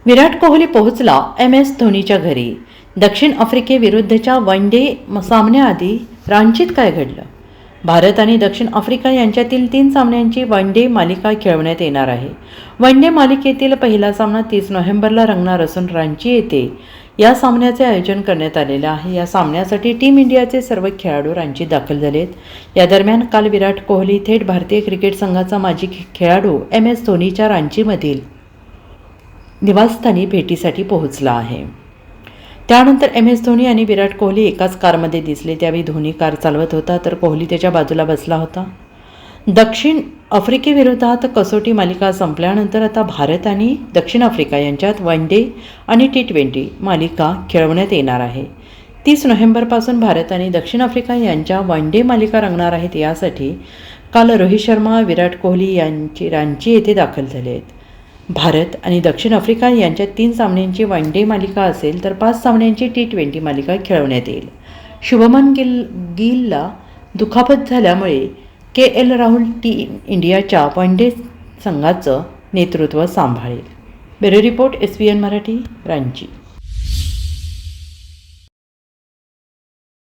विराट कोहली पोहोचला MS धोनीच्या घरी. दक्षिण आफ्रिकेविरुद्धच्या वन डे सामन्याआधी रांचीत काय घडलं? भारत आणि दक्षिण आफ्रिका यांच्यातील 3 सामन्यांची वन डे मालिका खेळवण्यात येणार आहे. वन डे मालिकेतील पहिला सामना 30 नोव्हेंबरला रंगणार असून रांची येथे या सामन्याचे आयोजन करण्यात आलेलं आहे. या सामन्यासाठी टीम इंडियाचे सर्व खेळाडू रांचीत दाखल झालेत. या दरम्यान काल विराट कोहली थेट भारतीय क्रिकेट संघाचा माजी खेळाडू MS धोनीच्या रांचीमधील निवासस्थानी भेटीसाठी पोहोचला आहे. त्यानंतर MS धोनी आणि विराट कोहली एकाच कारमध्ये दिसले. त्यावेळी धोनी कार चालवत होता तर कोहली त्याच्या बाजूला बसला होता. दक्षिण आफ्रिकेविरोधात कसोटी मालिका संपल्यानंतर आता भारत आणि दक्षिण आफ्रिका यांच्यात वन डे आणि T20 मालिका खेळवण्यात येणार आहे. 30 नोव्हेंबरपासून भारत आणि दक्षिण आफ्रिका यांच्या वन डे मालिका रंगणार आहेत. यासाठी काल रोहित शर्मा, विराट कोहली यांची रांची येथे दाखल झाले आहेत. भारत आणि दक्षिण आफ्रिका यांच्यात 3 सामन्यांची वन डे मालिका असेल तर 5 सामन्यांची T20 मालिका खेळवण्यात येईल. शुभमन गिलला दुखापत झाल्यामुळे KL राहुल टीम इंडियाच्या वन डे संघाचं नेतृत्व सांभाळेल. Bureau report SBN Marathi, Ranchi.